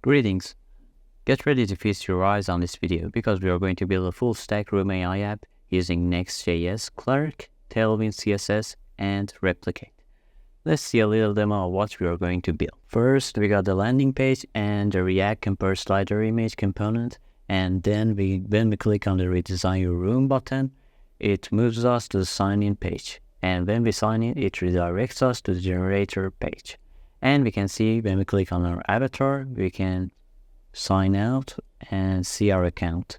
Greetings. Get ready to feast your eyes on this video because we are going to build a full stack Room AI app using Next.js, Clerk, Tailwind CSS, and Replicate. Let's see a little demo of what we are going to build. First, we got the landing page and the React Compare Slider image component, and then when we click on the Redesign Your Room button, it moves us to the sign in page. And when we sign in, it redirects us to the generator page. And we can see when we click on our avatar, we can sign out and see our account.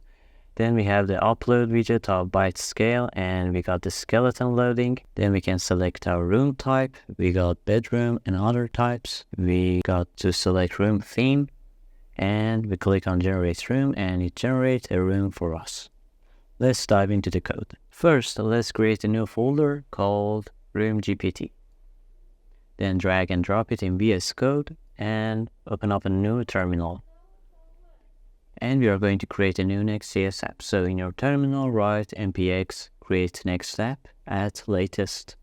Then we have the upload widget of byte scale, and we got the skeleton loading. Then we can select our room type. We got bedroom and other types. We got to select room theme, and we click on generate room, and it generates a room for us. Let's dive into the code. First, let's create a new folder called Room GPT. Then drag and drop it in VS Code and open up a new terminal. And we are going to create a new Next.js app. So in your terminal, write npx create next app at latest.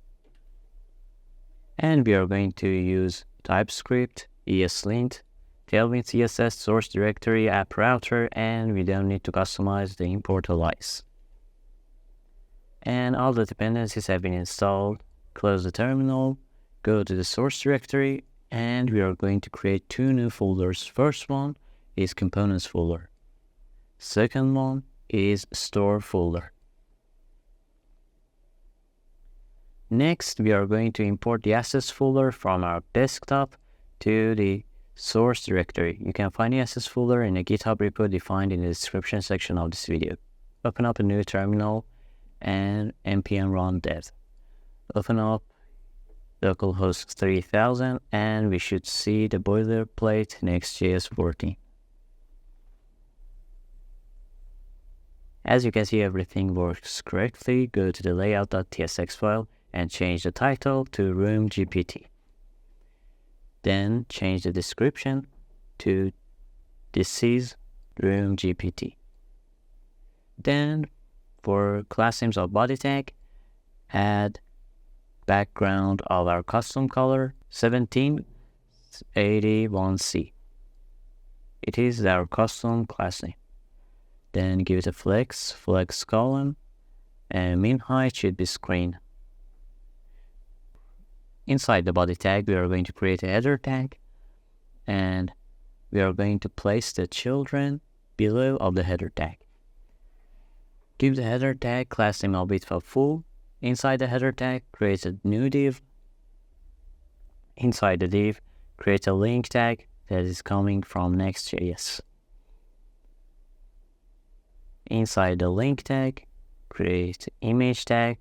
And we are going to use TypeScript, ESLint, Tailwind CSS, source directory, app router, and we don't need to customize the import alias. And all the dependencies have been installed. Close the terminal, go to the source directory, and we are going to create two new folders. First one is components folder. Second one is store folder. Next, we are going to import the assets folder from our desktop to the source directory. You can find the assets folder in a GitHub repo defined in the description section of this video. Open up a new terminal and npm run dev. Open up localhost 3000, and we should see the boilerplate Next.js14. As you can see, everything works correctly. Go to the layout.tsx file and change the title to Room GPT. Then change the description to this is Room GPT. Then for class names of body tag, add background of our custom color 1781C. It is our custom class name. Then give it a flex column, and min height should be screen. Inside the body tag, we are going to create a header tag, and we are going to place the children below of the header tag. Give the header tag class name of it for full. Inside the header tag, create a new div. Inside the div, create a link tag that is coming from Next.js. Inside the link tag, create image tag.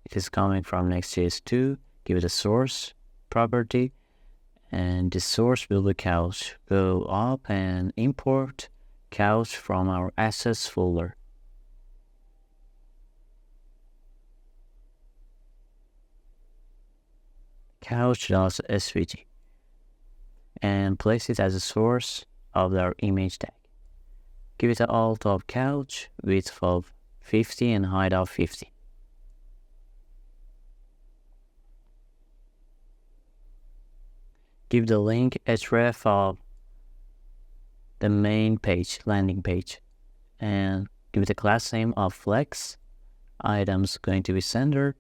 It is coming from Next.js2. Give it a source property, and the source will be couch. Go up and import couch from our assets folder. Couch.svg, and place it as a source of our image tag. Give it an alt of couch, width of 50 and height of 50. Give the link href of the main page, landing page, and give it a class name of flex. Items going to be centered.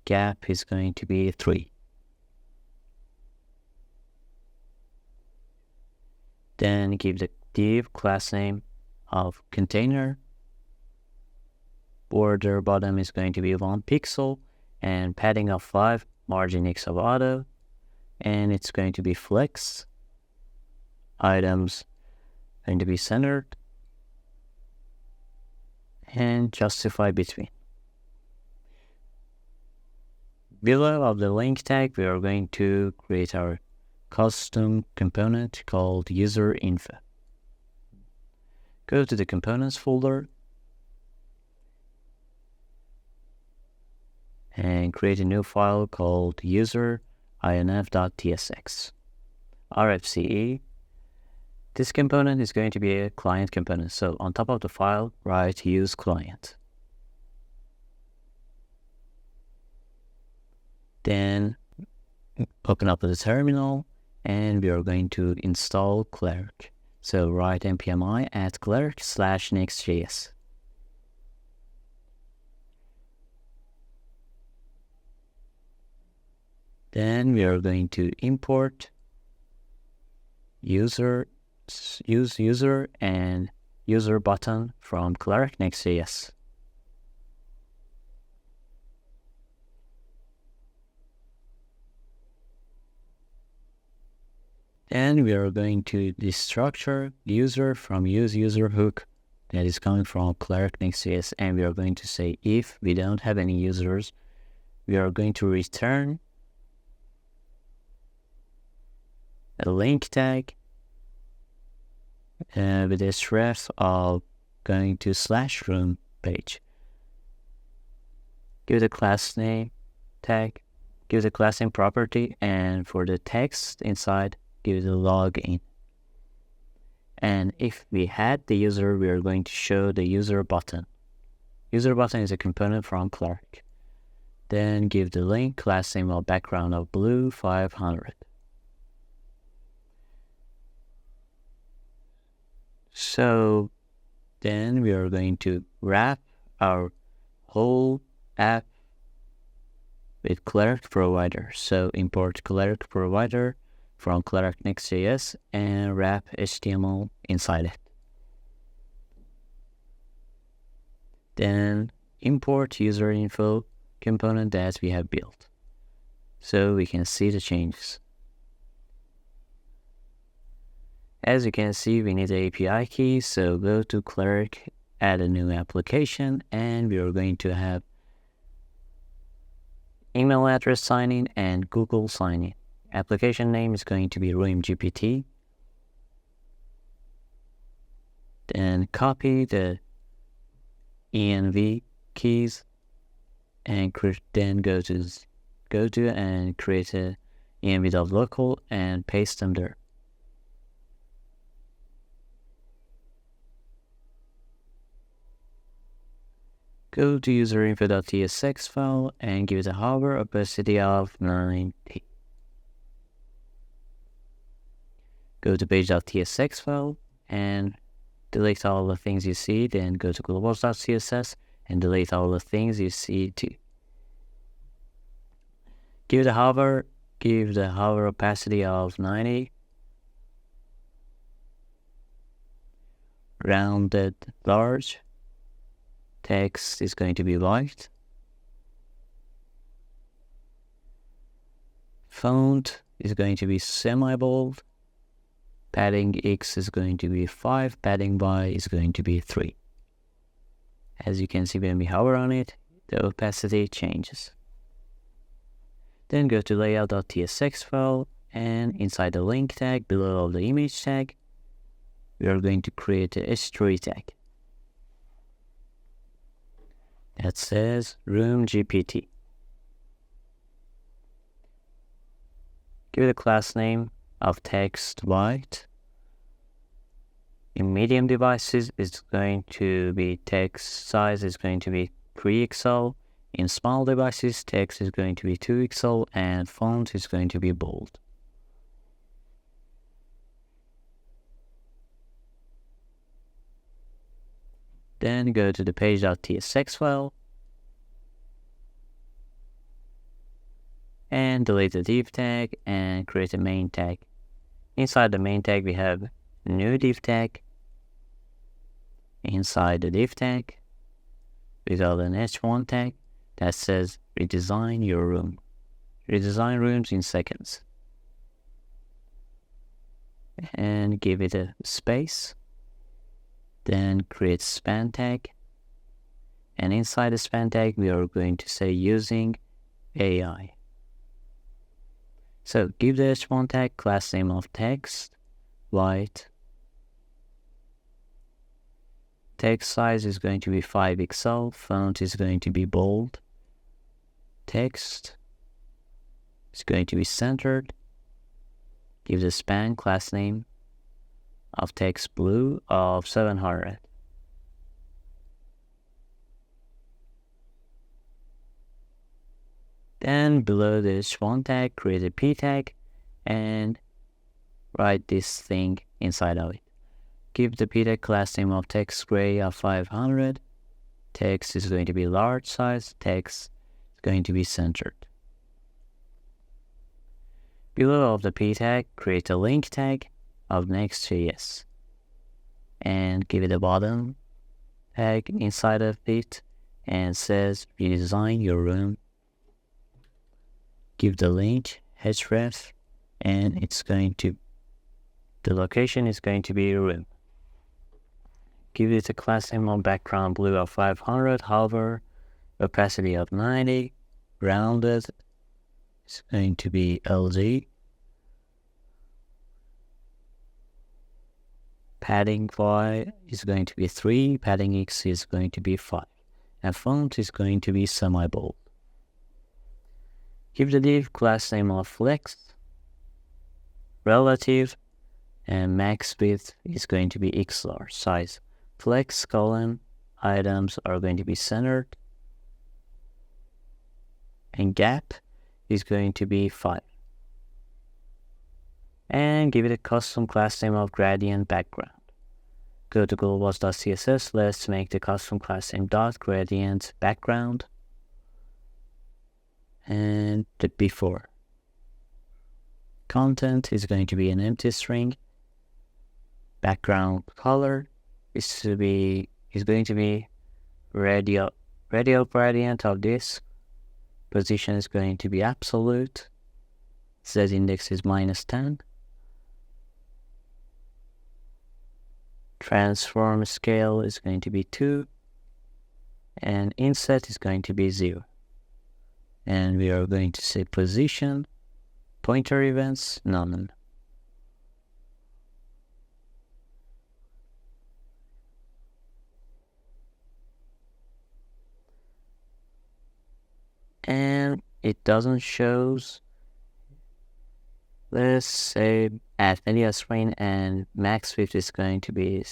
Gap is going to be 3. Then give the div class name of container. Border bottom is going to be 1 pixel, and padding of 5, margin X of auto, and it's going to be flex. Items going to be centered, and justify between. Below of the link tag, we are going to create our custom component called user info. Go to the components folder and create a new file called user.inf.tsx. RFCE. This component is going to be a client component. So on top of the file, write use client. Then open up the terminal, and we are going to install Clerk. So write npmi at clerk/next.js. Then we are going to import use user and user button from Clerk Next.js. Then we are going to destructure user from use user hook that is coming from Clerk Next.js, and we are going to say if we don't have any users, we are going to return a link tag with a href of going to /room page. Give the class name tag, give the class name property, and for the text inside, give the login. And if we had the user, we are going to show the user button. User button is a component from Clerk. Then give the link class name of background of blue 500. So then we are going to wrap our whole app with Clerk provider. So import Clerk provider from Clerk Next.js and wrap HTML inside it. Then import user info component that we have built, so we can see the changes. As you can see, we need the API key, so go to Clerk, add a new application, and we are going to have email address sign-in and Google sign-in. Application name is going to be RuimGPT. Then copy the env keys and then go to and create a env.local and paste them there. Go to userinfo.tsx file and give it a hover opacity of 90. Go to page.tsx file and delete all the things you see, then go to globals.css and delete all the things you see too. Give the hover opacity of 90. Rounded large. Text is going to be white. Font is going to be semi-bold. Padding X is going to be 5. Padding Y is going to be 3. As you can see, when we hover on it, the opacity changes. Then go to layout.tsx file, and inside the link tag below the image tag, we are going to create a h3 tag that says RuimGPT. Give it a class name of text white. In medium devices, it's going to be text size is going to be 3XL. In small devices, text is going to be 2XL and font is going to be bold. Then go to the page.tsx file and delete the div tag and create a main tag. Inside the main tag, we have a new div tag. Inside the div tag, we got an h1 tag that says redesign your room. Redesign rooms in seconds. And give it a space. Then create span tag. And inside the span tag, we are going to say using AI. So give the h1 tag class name of text, white. Text size is going to be 5XL. Font is going to be bold. Text is going to be centered. Give the span class name of text blue of 700. Then below this h1 tag, create a p tag and write this thing inside of it. give the p tag class name of text gray of 500. Text is going to be large size. Text is going to be centered. Below of the p tag, create a link tag of Next.js and give it a bottom tag inside of it and says redesign your room. Give the link href and the location is going to be room. Give it a class name of background blue of 500, hover, opacity of 90, rounded, it's going to be LZ. Padding Y is going to be 3, padding X is going to be 5, and font is going to be semi-bold. Give the div class name of flex, relative, and max width is going to be X large size. Flex column items are going to be centered, and gap is going to be 5. And give it a custom class name of gradient background. Go to globals.css, let's make the custom class name .gradient background and the before. Content is going to be an empty string. Background color is going to be radial gradient of this. Position is going to be absolute. Z index is -10. Transform scale is going to be 2. And inset is going to be 0. And we are going to say position, pointer events, none. And it doesn't shows. Let's say at alias range and max width is going to be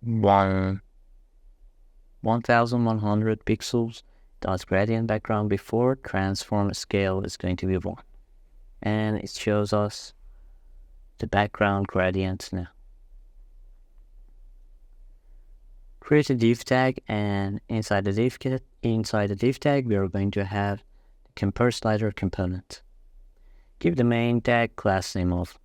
1100 pixels. Dot gradient background before transform scale is going to be 1. And it shows us the background gradient now. Create a div tag, and inside the div tag we are going to have the compare slider component. Give the main tag class name of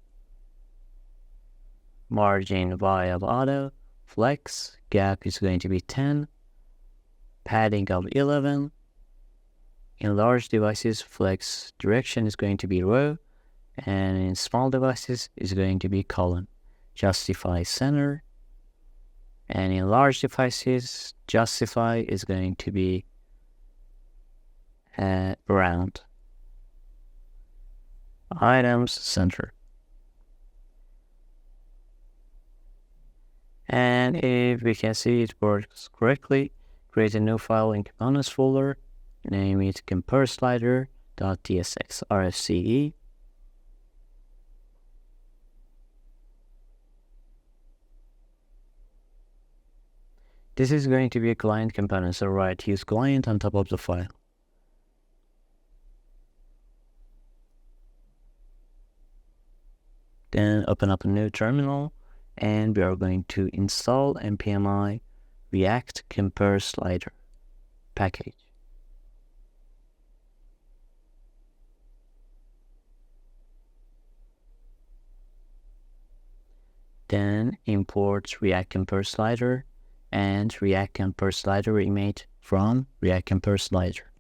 margin y of auto, flex, gap is going to be 10, padding of 11. In large devices, flex direction is going to be row, and in small devices is going to be column. Justify center, and in large devices, justify is going to be round. Items center. And if we can see it works correctly, create a new file in components folder, name it compare slider.tsx rfce. This is going to be a client component, so use client on top of the file. Then open up a new terminal, and we are going to install npmi react compare slider package. Then import react compare slider and react compare slider image from react compare slider.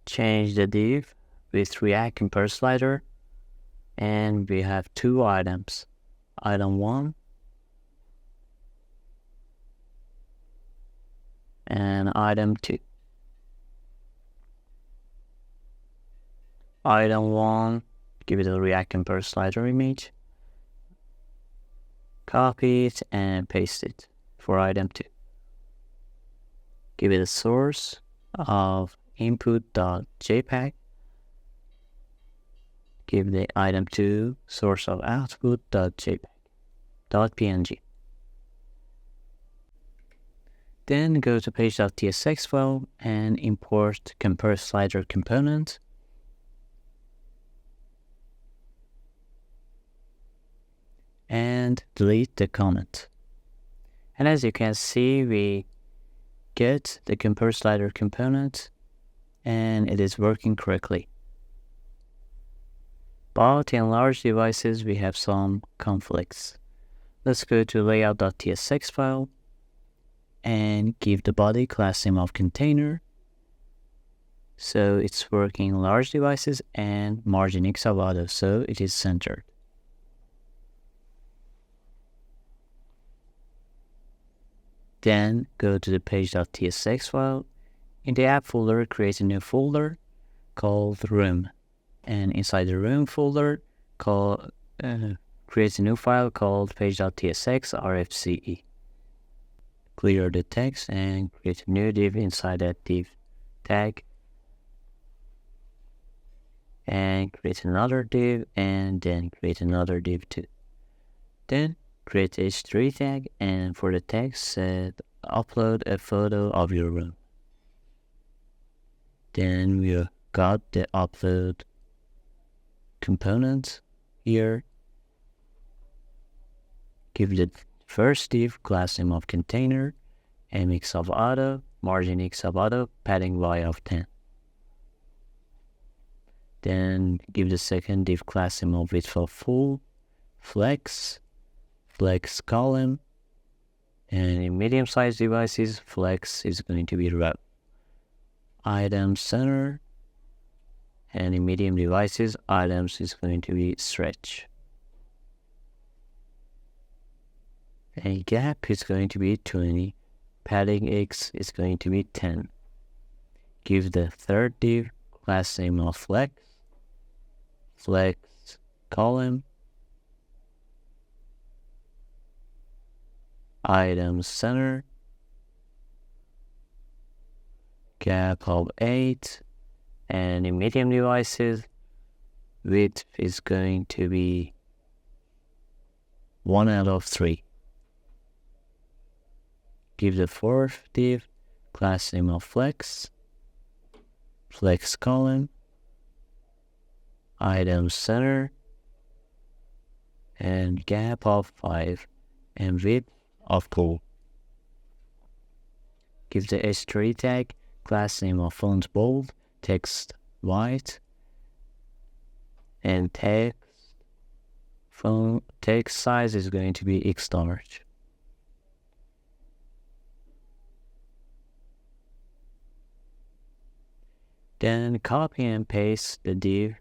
Change the div with react compare slider, and we have 2 items, item 1 and item 2. Item 1, give it a react compare slider image, copy it and paste it for item 2. Give it a source of input.jpg. Give the item 2 source of output.jpg.png. Then go to page.tsx file and import compare slider component. and delete the comment. And as you can see, we get the compare slider component and it is working correctly. But in large devices, we have some conflicts. Let's go to layout.tsx file and give the body class name of container. So it's working in large devices and margin X of auto, so it is centered. Then go to the page.tsx file. In the app folder, create a new folder called room. And inside the room folder, create a new file called page.tsx rfce. Clear the text and create a new div inside that div tag. And create another div, and then create another div too. Then create h3 tag, and for the text, set upload a photo of your room. Then we got the upload component here. Give the first div class name of container, mx of auto, margin x of auto, padding y of 10. Then give the second div class name of width of full, flex column, and in medium-sized devices, flex is going to be row. Item center, and in medium devices, items is going to be stretch. And gap is going to be 20. Padding x is going to be 10. Give the third div class name of flex column, item center, gap of 8, and in medium devices, width is going to be 1 out of 3. Give the fourth div class name of flex column, item center, and gap of 5, and width of 2. Give the h3 tag class name of font bold, text white, and text size is going to be x large. Then copy and paste the div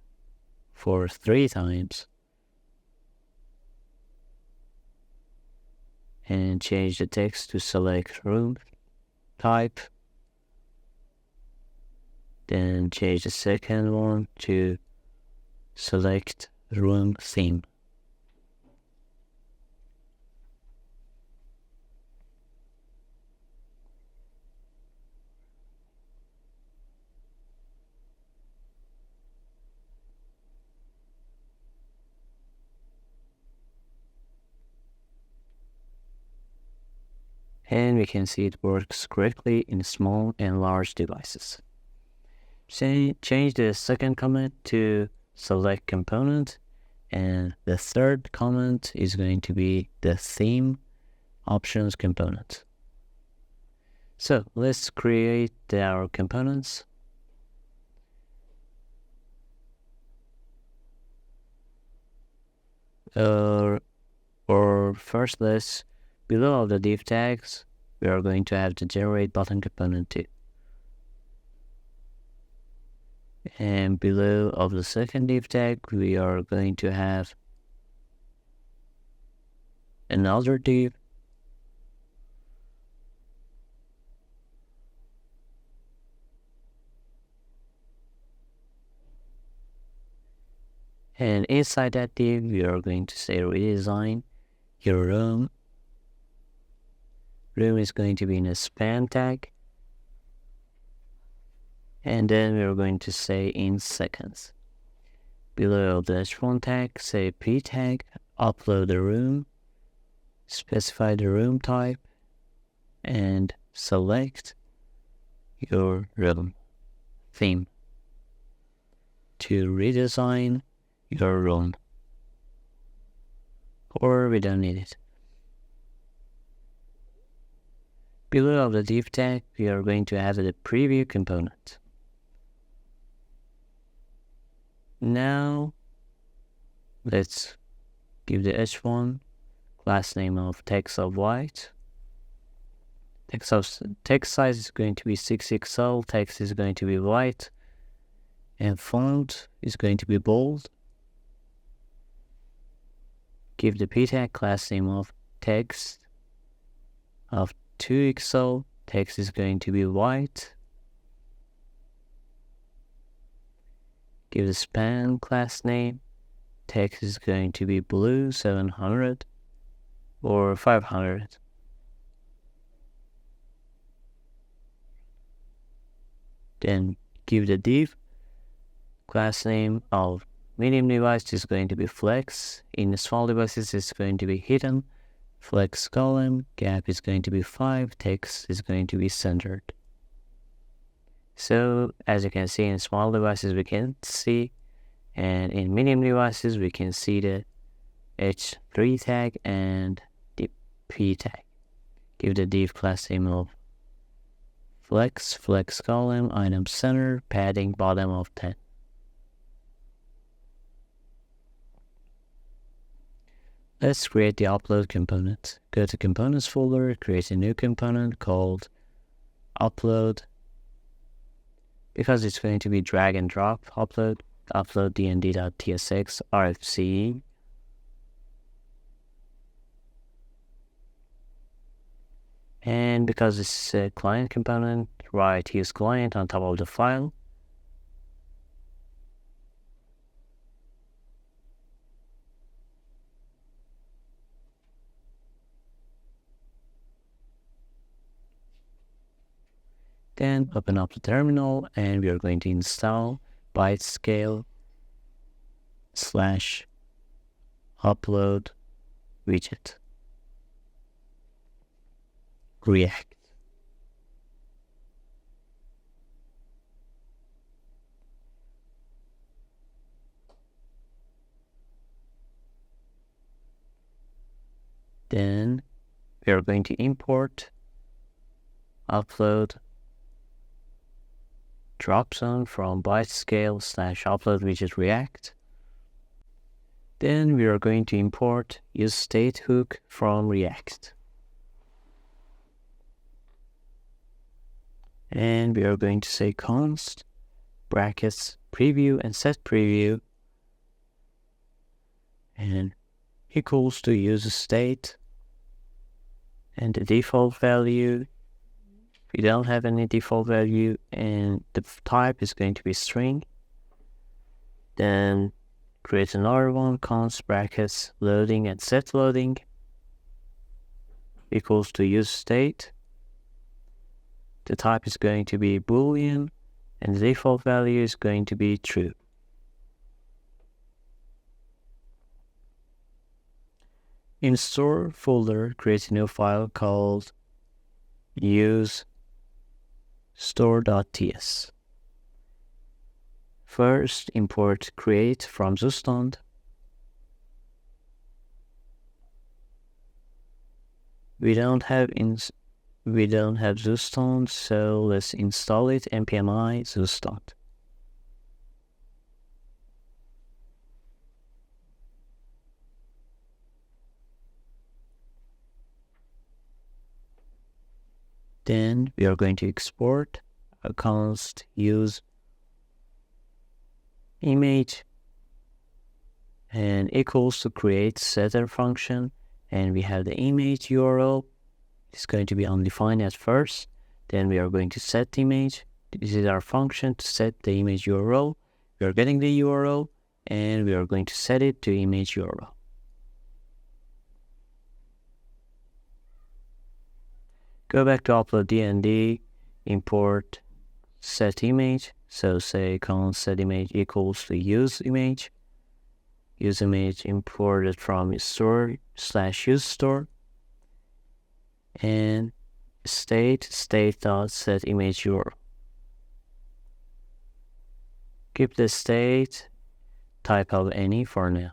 for 3 times and change the text to select room type. Then change the second one to select room theme. And we can see it works correctly in small and large devices. Change the second comment to select component, and the third comment is going to be the theme options component. So let's create our components. Or first, let's below the div tags, we are going to have the generate button component too. And below of the second div tag, we are going to have another div. And inside that div, we are going to say redesign your room. Room is going to be in a span tag. And then we're going to say in seconds. Below the h1 tag, say p tag, upload the room, specify the room type, and select your room theme to redesign your room. or we don't need it. Below of the div tag, we are going to have the preview component. Now, let's give the h1 class name of text of white. Text size is going to be 6XL, text is going to be white, and font is going to be bold. Give the p tag class name of text of 2XL, text is going to be white. Give the span class name, text is going to be blue 700 or 500. Then give the div class name of medium device is going to be flex. In the small devices, it's going to be hidden. Flex column, gap is going to be 5, text is going to be centered. So, as you can see, in small devices we can see, and in medium devices we can see the h3 tag and the p tag. Give the div class name of flex column, item center, padding bottom of 10. Let's create the upload component. Go to components folder, create a new component called upload. Because it's going to be drag and drop upload dnd.tsx rfce. And because it's a client component, write use client on top of the file. Then open up the terminal and we are going to install bytescale /upload widget React. Then we are going to import upload dropzone from bytescale /upload widget React. Then we are going to import useState hook from React. And we are going to say const brackets preview and set preview and equals to useState, and the default value, we don't have any default value, and the type is going to be string. Then create another one, const brackets loading and set loading equals to useState. The type is going to be boolean and the default value is going to be true. In store folder, create a new file called use store.ts. First, import create from zustand. We don't have zustand, so let's install it. npmi zustand. Then we are going to export a const use image and equals to create setter function, and we have the image URL. It's going to be undefined at first. Then we are going to set the image. This is our function to set the image URL. We are getting the URL and we are going to set it to image URL. Go back to upload dnd, import set image. So say const set image equals to use image. Use image imported from store /use store. And state.set image URL. Keep the state type of any for now.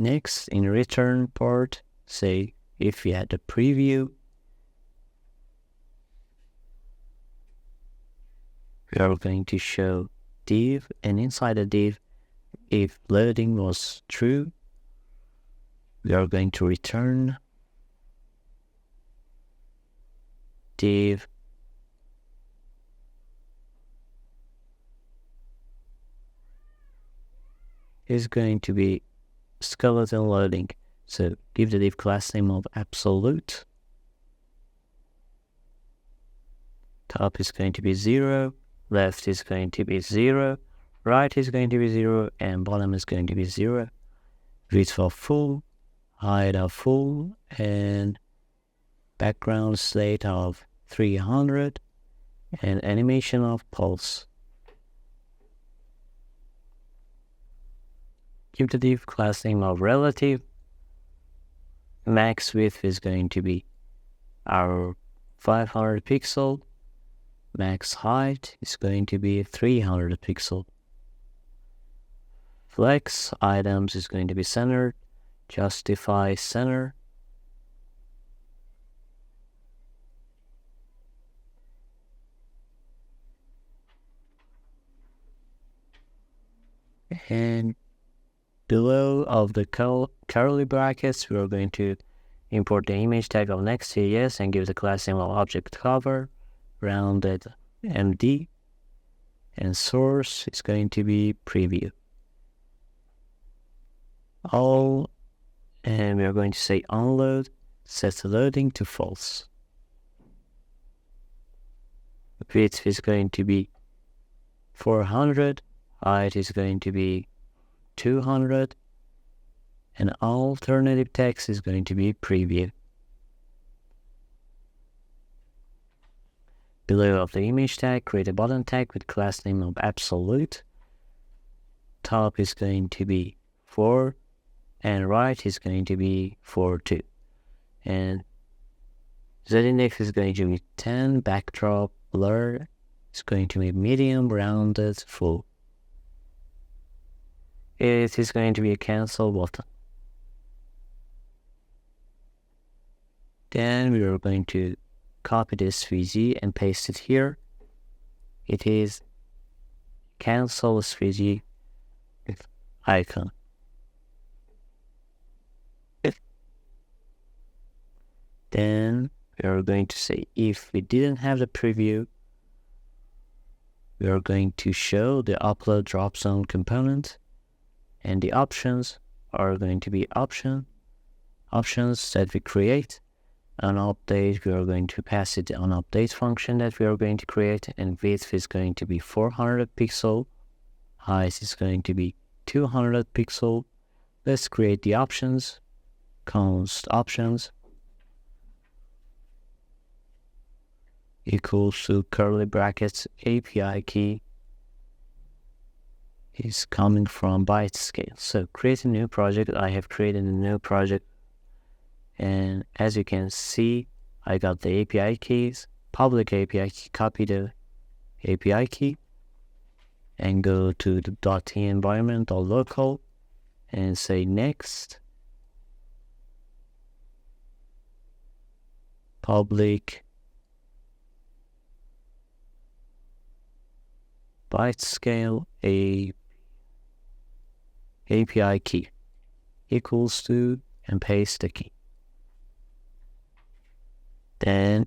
Next, in return part, say if we had the preview, we are going to show div, and inside the div, if loading was true, we are going to return div is going to be skeleton loading. So give the div class name of absolute. Top is going to be 0, left is going to be 0, right is going to be 0, and bottom is going to be 0. Width of full, height of full, and background slate of 300, and animation of pulse. Give the div class name of relative. Max width is going to be our 500 pixel. Max height is going to be 300 pixel. Flex items is going to be centered. Justify center. And below of the curly brackets, we are going to import the image tag of Next.js and give the class name of object cover, rounded MD, and source is going to be preview. All, and we are going to say onload, set the loading to false. Width is going to be 400, height is going to be 200, and alternative text is going to be preview. Below of the image tag, create a button tag with class name of absolute. Top is going to be 4, and right is going to be 4.2. And z-index is going to be 10, backdrop, blur is going to be medium, rounded, full. It is going to be a cancel button. Then we are going to copy this SVG and paste it here. It is cancel SVG icon. Then we are going to say if we didn't have the preview, we are going to show the upload dropzone component, and the options are going to be options that we create. On update, we are going to pass it on update function that we are going to create, and width is going to be 400 pixel, height is going to be 200 pixel. Let's create the options. Const options equals to curly brackets API key is coming from byte scale. So create a new project. I have created a new project, and as you can see, I got the API keys, public API key. Copy the API key and go to the .t environment or local and say next public byte scale API key equals to, and paste the key. Then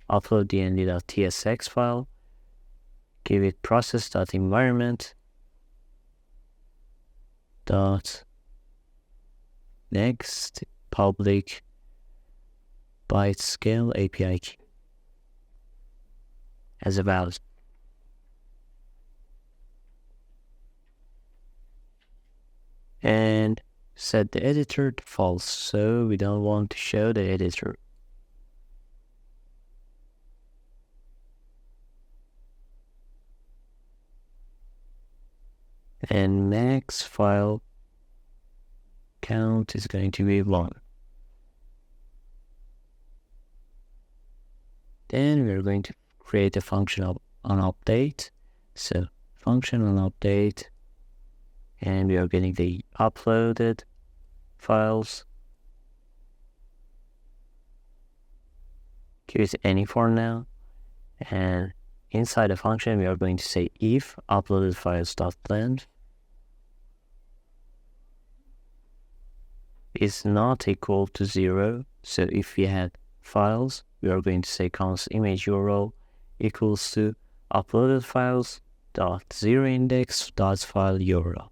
upload the nd.tsx file, give it process.environment dot next public byte scale API key as a value. And set the editor to false, so we don't want to show the editor. And max file count is going to be 1. Then we're going to create a function on update. So function on update, and we are getting the uploaded files. Give it any for now. And inside the function, we are going to say if uploaded files.length is not equal to 0. So if we had files, we are going to say const image URL equals to uploaded files dot 0 index dot file URL.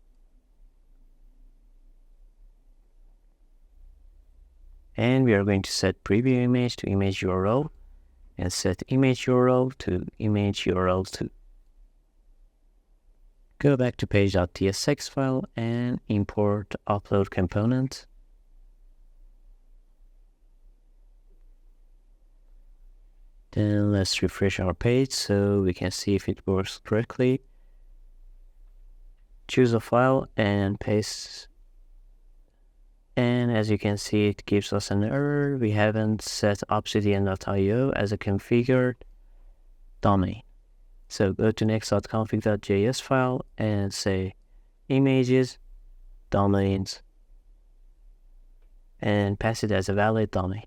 And we are going to set preview image to image URL and set image URL to image URL 2. Go back to page.tsx file and import upload component. Then let's refresh our page so we can see if it works correctly. Choose a file and paste. And as you can see, it gives us an error. We haven't set obsidian.io as a configured domain. So go to next.config.js file and say images, domains, and pass it as a valid domain.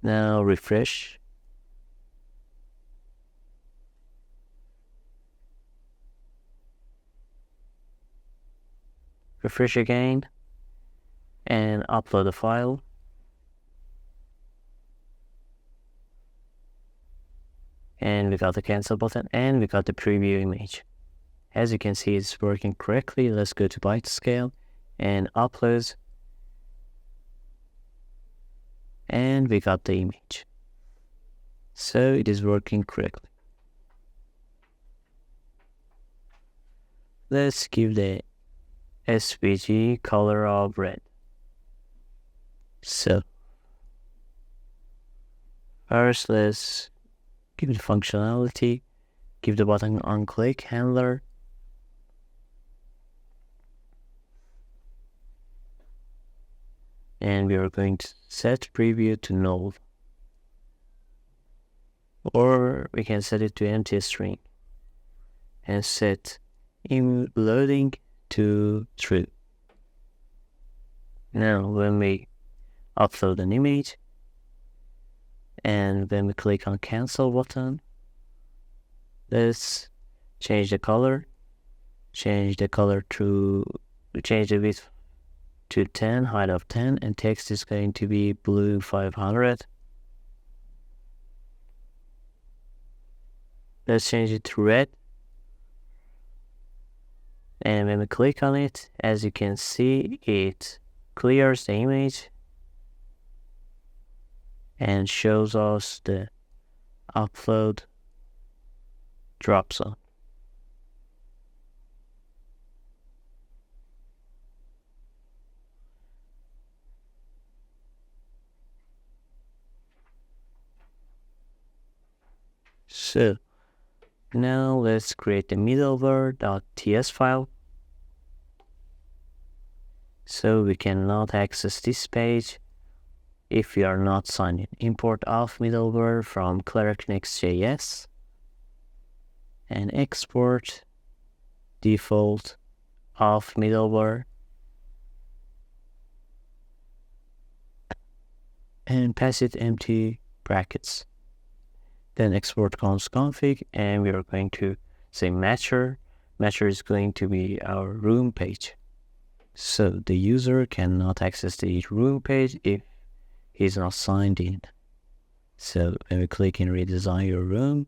Now refresh. Refresh again and upload the file. And we got the cancel button and we got the preview image. As you can see, it's working correctly. Let's go to byte scale and upload. And we got the image. So it is working correctly. Let's give the SVG color of red. So first let's give it functionality, give the button on click handler, and we are going to set preview to null, or we can set it to empty string and set loading to true. Now when we upload an image and when we click on cancel button, let's change the color, change the width to 10, height of 10, and text is going to be blue 500. Let's change it to red. And when we click on it, as you can see, it clears the image and shows us the upload drop zone. So now let's create the middleware.ts file. So we cannot access this page if we are not signed in. Import of middleware from Clerk Next.js and export default of middleware and pass it empty brackets. Then export const config, and we are going to say matcher. Matcher is going to be our room page. So the user cannot access the room page if he's not signed in. So when we click in redesign your room,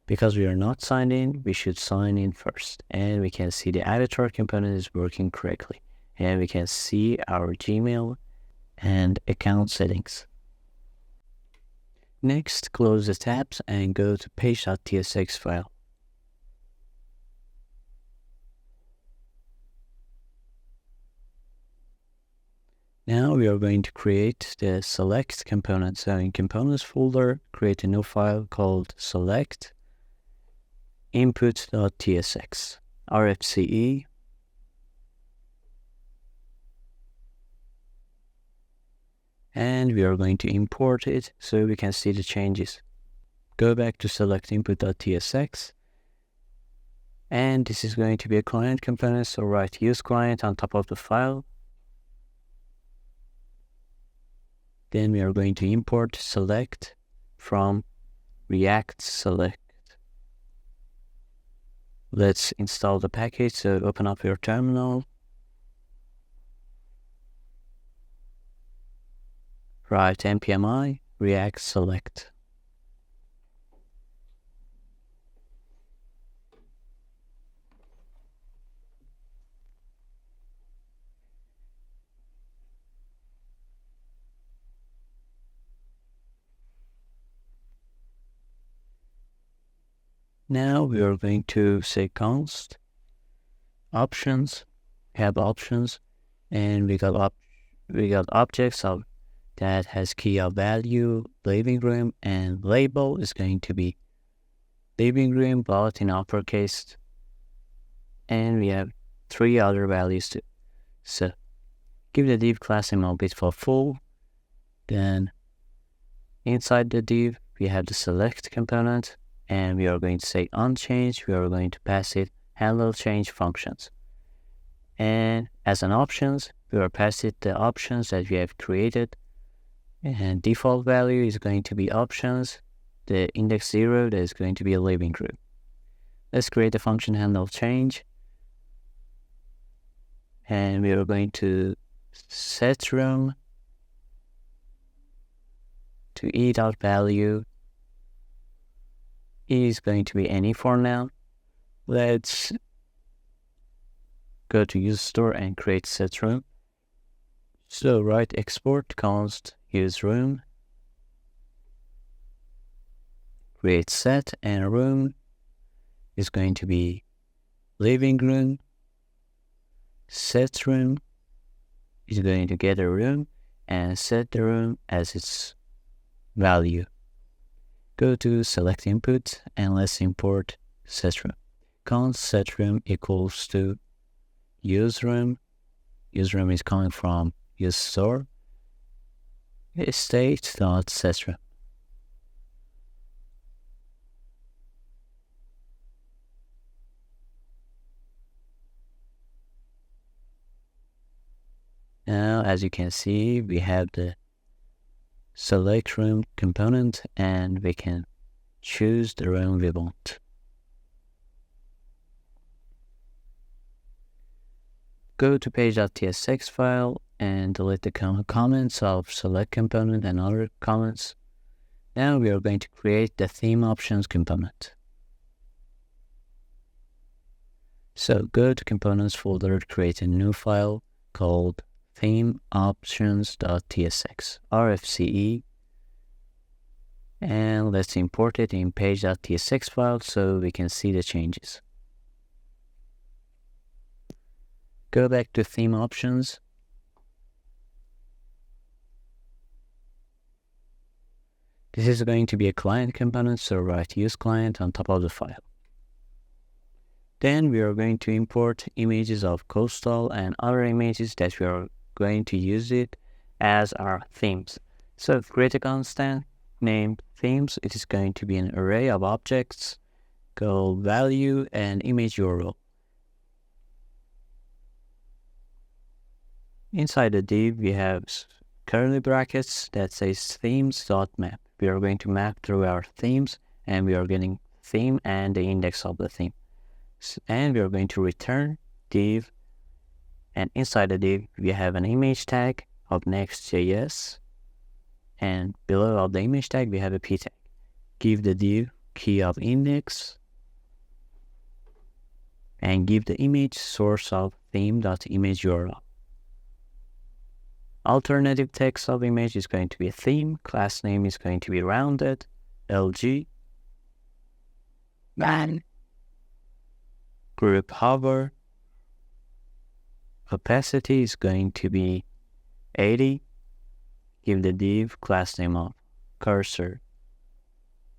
because we are not signed in, we should sign in first. And we can see the avatar component is working correctly. And we can see our Gmail and account settings. Next, close the tabs and go to page.tsx file. Now we are going to create the select component. So in components folder, create a new file called select input.tsx rfce. And we are going to import it so we can see the changes. Go back to select input.tsx And this is going to be a client component, so write use client on top of the file. Then we are going to import select from React select. Let's install the package. So open up your terminal. Write npmi react select. Now we are going to say const options. We have options, and we got objects of that has key of value, living room, and label is going to be living room but in uppercase. And we have 3 other values too. So give the div class name of bit for full. Then inside the div we have the select component, and we are going to say unchanged. We are going to pass it handle change functions. And as an options, we are pass it the options that we have created. And default value is going to be options. The index 0, that is going to be a living room. Let's create a function handle change. And we are going to set room to e.value is going to be any for now. Let's go to use store and create set room. So write export const use room, create set, and room is going to be living room. Set room is going to get a room and set the room as its value. Go to select input and let's import set room. Const set room equals to use room. Use room is coming from use store. State.set room. Now, as you can see, we have the select room component, and we can choose the room we want. Go to page.tsx file and delete the comments of select component and other comments. Now we are going to create the theme options component. So go to components folder, create a new file called theme options.tsx, rfce, and let's import it in page.tsx file so we can see the changes. Go back to theme options. This is going to be a client component, so write use client on top of the file. Then we are going to import images of coastal and other images that we are going to use it as our themes. So create a constant named themes. It is going to be an array of objects called value and image URL. Inside the div, we have curly brackets that says themes.map. We are going to map through our themes, and we are getting theme and the index of the theme. And we are going to return div, and inside the div, we have an image tag of Next.js, and below of the image tag, we have a p tag. Give the div key of index, and give the image source of theme.image URL. Alternative text of image is going to be a theme. Class name is going to be rounded, LG. Group hover. Opacity is going to be 80. Give the div class name of cursor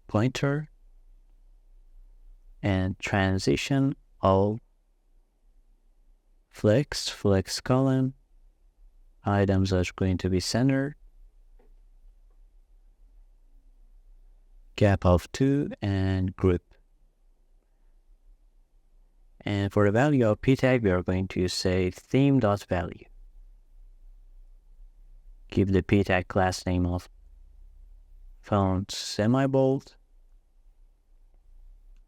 pointer. And transition all. Flex column. Items are going to be centered, gap of 2, and group. And for the value of p tag, we are going to say theme.value. Give the p tag class name of font semi-bold.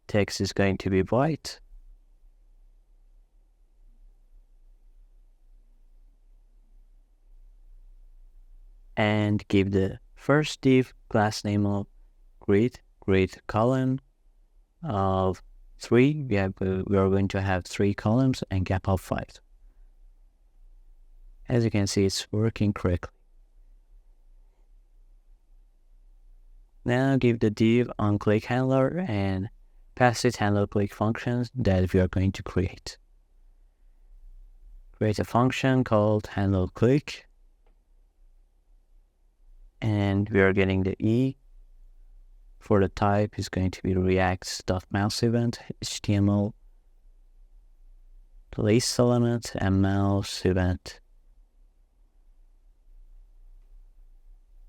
Text is going to be white. And give the first div class name of grid column of 3. We are going to have 3 columns and gap of 5. As you can see, it's working correctly. Now give the div on click handler and pass it handler click functions that we are going to create. Create a function called handler click, and we are getting the E. For the type is going to be React.mouse event, HTML list element, and mouse event.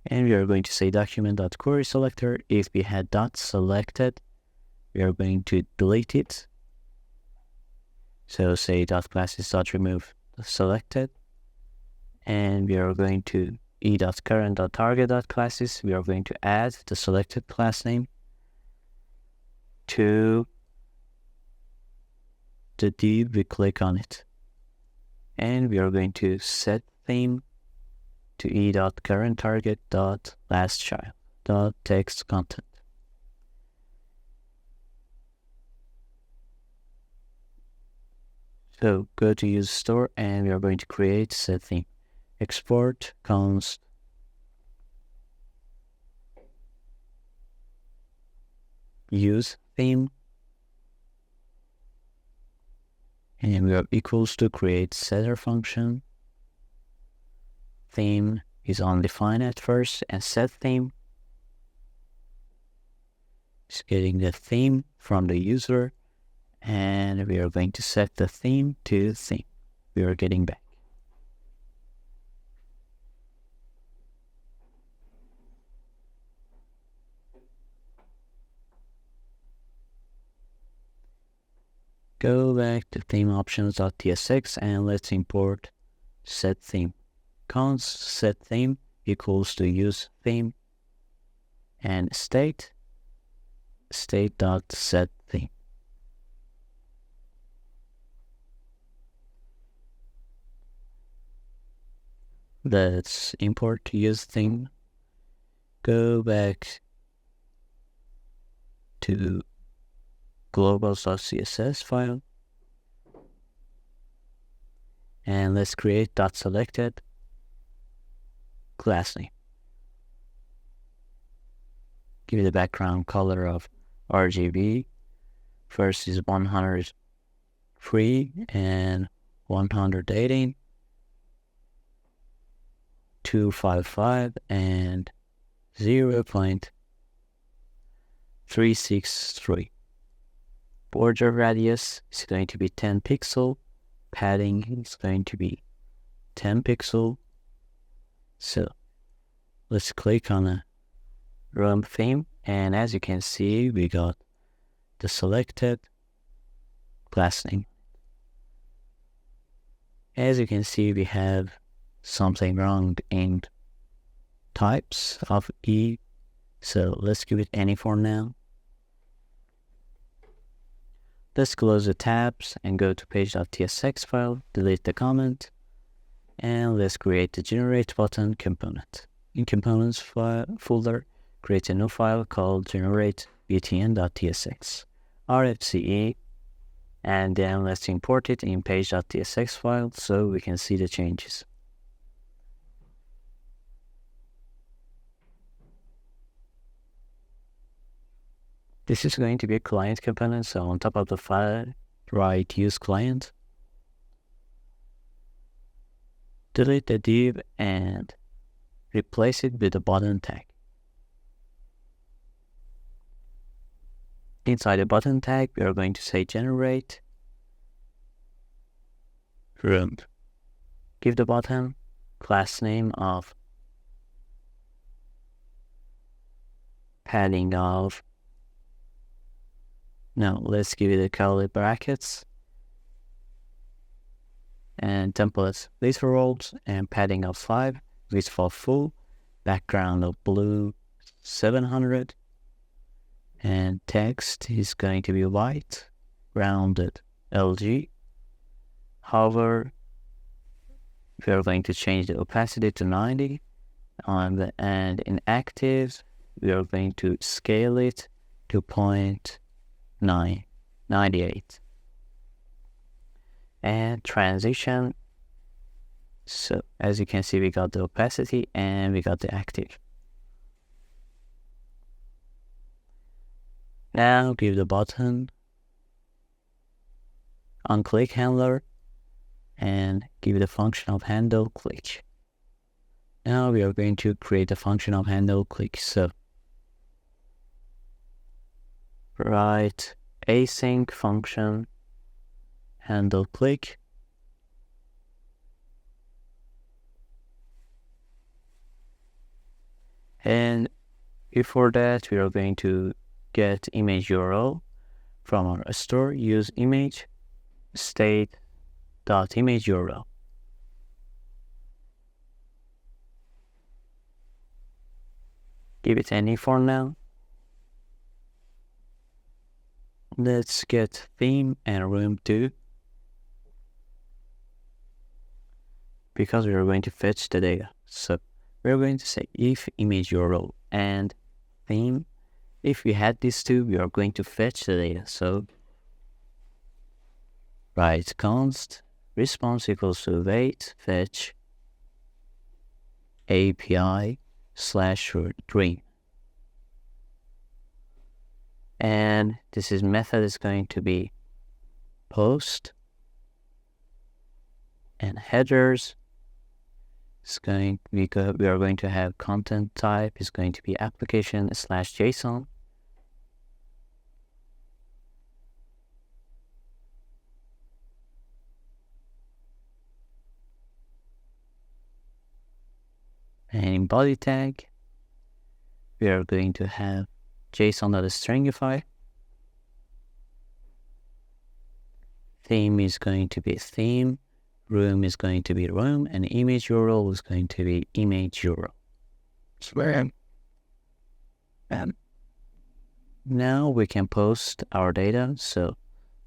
And we are going to say document.query selector. If we had dot selected, we are going to delete it. So say dot classes dot remove selected. And we are going to e.current.target.classes. We are going to add the selected class name to the div. We click on it. And we are going to set theme to e.current.target.lastchild.text content. So go to use store and we are going to create set theme. Export const use theme, and we are equals to create setter function. Theme is undefined at first, and set theme is getting the theme from the user, and we are going to set the theme to theme. We are getting back. Go back to theme options.tsx and let's import set theme. Const set theme equals to use theme and state.set theme. Let's import use theme. Go back to globals.css file and let's create .selected class name. Give it a background color of RGB. First is 103 and 118, 255 and 0.363. Border radius is going to be 10 pixel. Padding is going to be 10 pixel. So let's click on a run theme, and as you can see, we got the selected class name. As you can see, we have something wrong in types of E. So let's give it any for now. Let's close the tabs and go to page.tsx file, delete the comment, and let's create the generate button component. In components folder, create a new file called generate.btn.tsx, rfce, and then let's import it in page.tsx file so we can see the changes. This is going to be a client component, so on top of the file, write use client, delete the div and replace it with a button tag. Inside the button tag, we are going to say generate run. Give the button class name of padding of. Now let's give it a curly brackets and templates literals and padding of 5, width for full, background of blue 700, and text is going to be white, rounded LG. However, we are going to change the opacity to 90, and in active we are going to scale it to 0.98. And transition, so as you can see, we got the opacity and we got the active. Now give the button on click handler and give the function of handle click. Now we are going to create a function of handle click. So write async function handle click, and before that we are going to get image URL from our store. Use image state.image URL. Give it any for now. Let's get theme and room too, because we are going to fetch the data. So we're going to say if image URL and theme. If we had these two, we are going to fetch the data. So write const response equals to wait fetch API/dream. And this is method is going to be post, and headers is going we are going to have content type is going to be application/JSON. And in body tag, we are going to have JSON.stringify. Theme is going to be theme, room is going to be room, and image URL is going to be image URL. Now we can post our data. So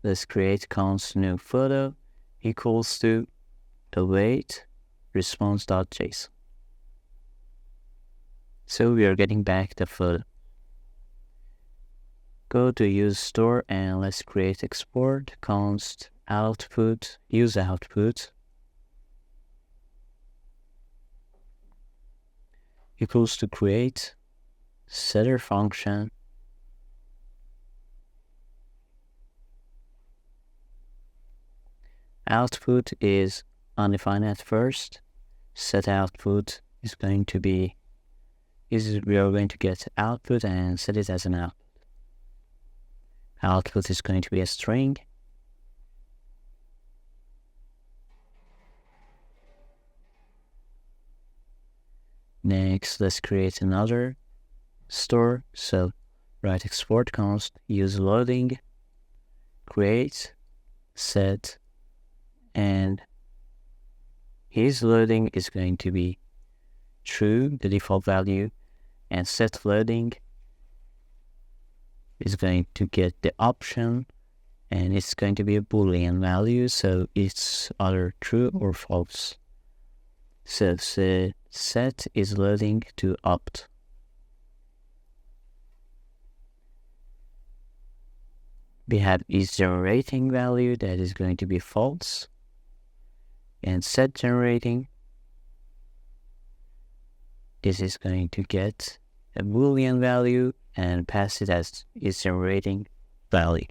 let's create const new photo equals to await response.json. So we are getting back the photo. Go to use store and let's create export const output, use output equals to create setter function output is undefined at first. Set output is going to be we are going to get output and set it as an output. Output is going to be a string. Next, let's create another store. So write export const, use loading, create, set, and his loading is going to be true, the default value, and set loading is going to get the option, and it's going to be a Boolean value, so it's either true or false. So set is loading to opt. We have is generating value that is going to be false, and set generating, this is going to get a Boolean value and pass it as is generating value.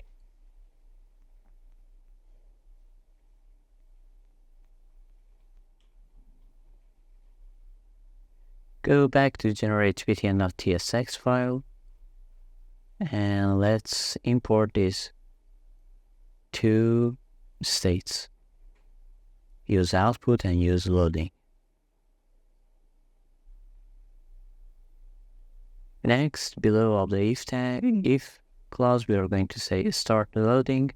Go back to generate btn.tsx file and let's import these two states. Use output and use loading. Next, below of the if tag, if clause, we are going to say start loading,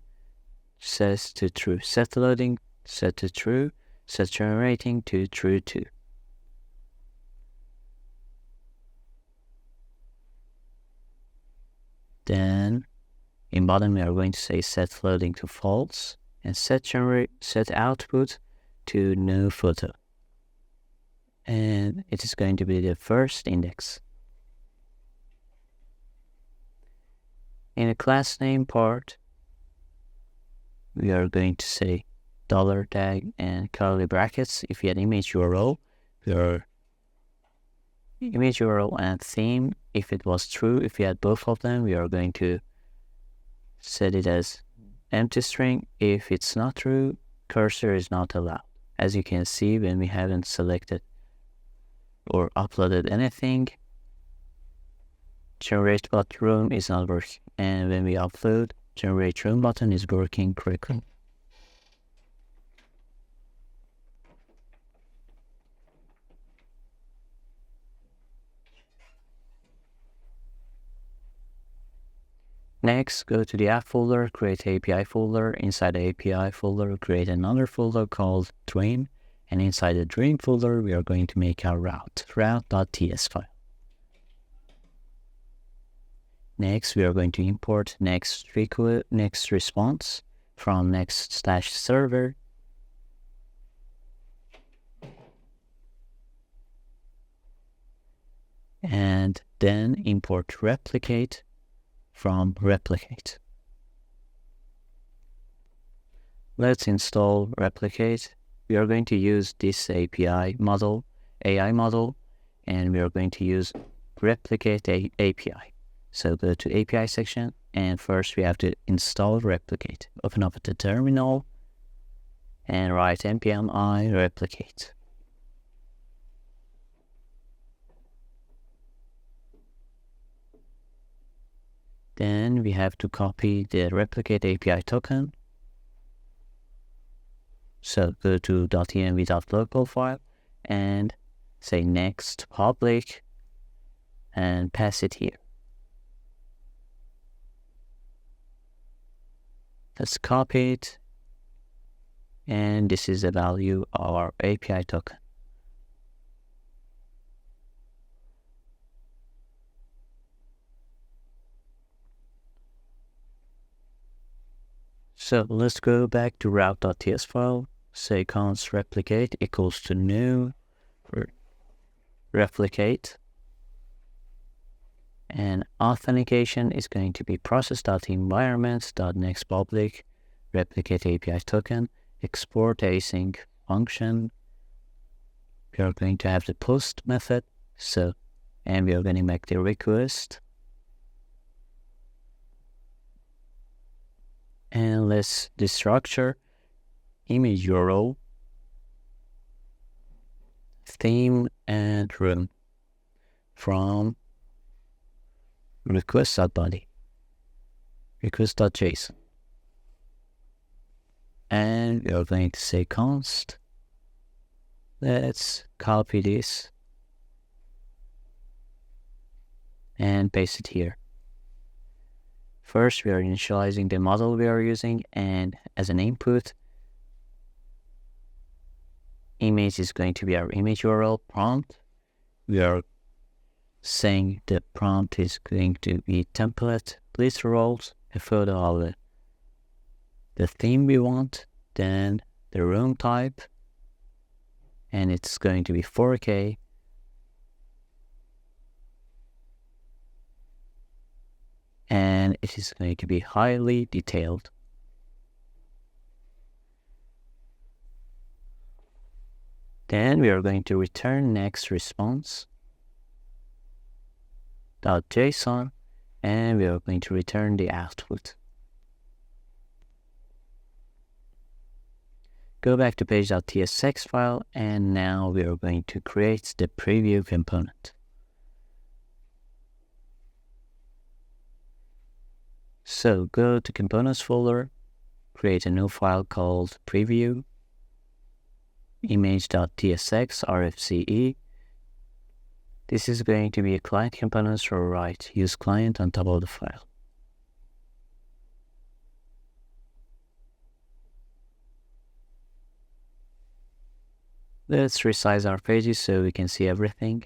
says to true. Set loading, set to true, set generating to true 2. Then in bottom we are going to say set floating to false and set output to no photo. And it is going to be the first index. In the class name part, we are going to say $tag and curly brackets. If you had image URL, your image URL and theme, if it was true, if you had both of them, we are going to set it as empty string. If it's not true, cursor is not allowed. As you can see, when we haven't selected or uploaded anything, generate but room is not working. And when we upload, generate room button is working correctly. Next, go to the app folder, create API folder. Inside the API folder, create another folder called Dream. And inside the Dream folder, we are going to make our route.ts file. Next, we are going to import next response from next/server. And then import replicate from replicate. Let's install replicate. We are going to use this AI model, and we are going to use replicate API. So go to API section, and first we have to install replicate. Open up the terminal and write npm I replicate. Then we have to copy the replicate API token. So go to .env.local file and say next public and pass it here. Let's copy it, and this is the value of our API token. So let's go back to route.ts file, say const replicate equals to new replicate, and authentication is going to be process.environment.nextPublic replicate API token, export async function. We are going to have the post method, and we are going to make the request. And let's destructure image URL, theme, and room from request.body, request.json. And we are going to say const. Let's copy this and paste it here. First, we are initializing the model we are using, and as an input, image is going to be our image URL prompt. We are saying the prompt is going to be template literals, a photo of the theme we want, then the room type, and it's going to be 4K. And it is going to be highly detailed. Then we are going to return next response.json, and we are going to return the output. Go back to page.tsx file, and now we are going to create the preview component. So go to components folder, create a new file called preview, image.tsx rfce. This is going to be a client component, so write use client on top of the file. Let's resize our pages so we can see everything.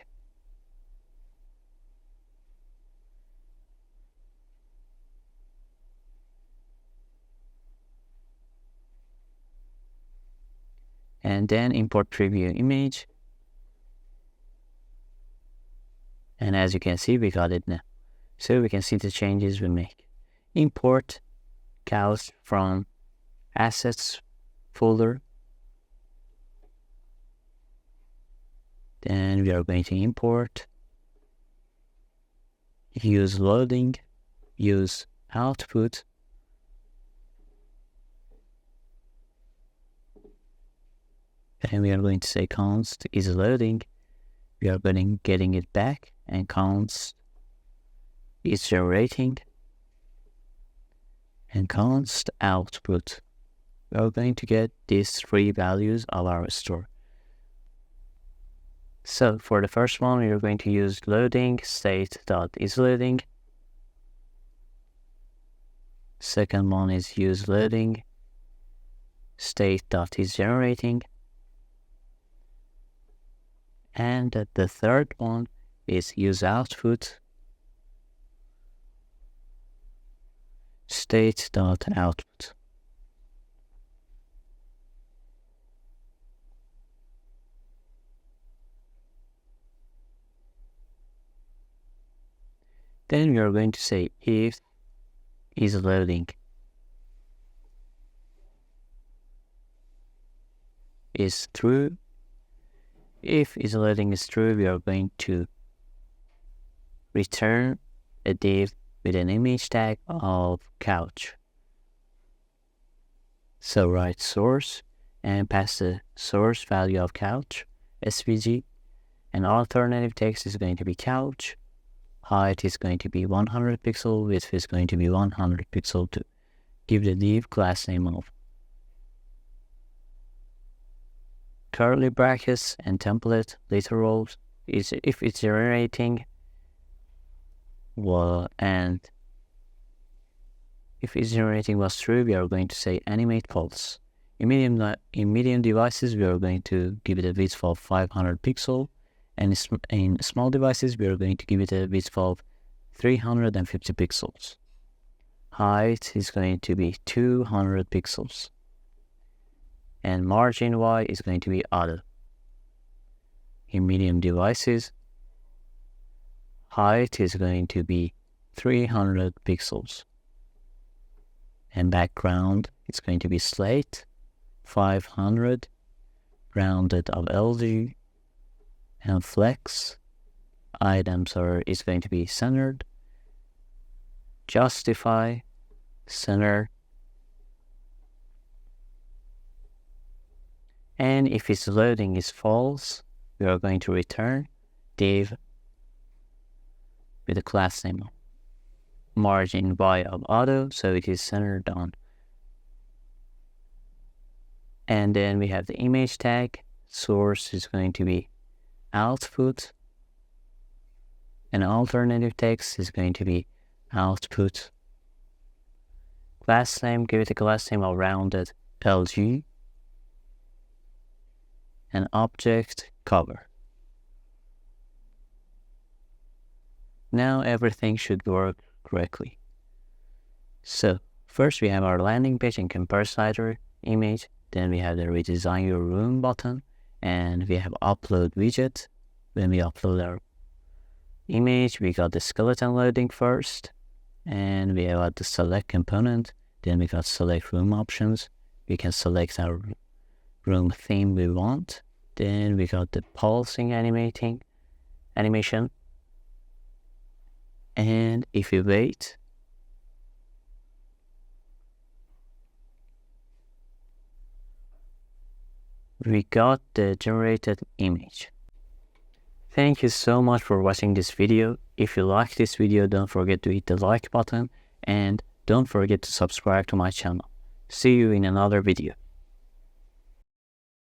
And then import preview image. And as you can see, we got it now. So we can see the changes we make. Import couch from assets folder. Then we are going to import, use loading, use output, and we are going to say const is loading. We are getting it back, and const is generating, and const output. We are going to get these three values of our store. So for the first one, we are going to use loading state.isLoading. Second one is use loading state.isGenerating. And the third one is use output state.output. Then we are going to say if is loading is true. If is loading is true, we are going to return a div with an image tag of couch. So write source and pass the source value of couch, svg, and alternative text is going to be couch. Height is going to be 100 pixel, width is going to be 100 pixel to give the div class name of curly brackets and template literals is if it's generating, and if it's generating was true, we are going to say animate pulse. In medium devices, we are going to give it a width of 500 pixel, and in small devices, we are going to give it a width of 350 pixels. Height is going to be 200 pixels. And margin Y is going to be auto. In medium devices, height is going to be 300 pixels. And background is going to be slate, 500, rounded of LG, and flex. Items is going to be centered, justify, center. And if its loading is false, we are going to return div with the class name margin Y of auto, so it is centered on. And then we have the image tag. Source is going to be output, and alternative text is going to be output. Class name, give it a class name of rounded LG, and object cover. Now everything should work correctly. So first we have our landing page and compare slider image. Then we have the redesign your room button, and we have upload widget. When we upload our image, we got the skeleton loading first, and we have the select component. Then we got select room options. We can select our room theme we want. Then we got the pulsing animation. And if we wait, we got the generated image. Thank you so much for watching this video. If you like this video, don't forget to hit the like button, and don't forget to subscribe to my channel. See you in another video.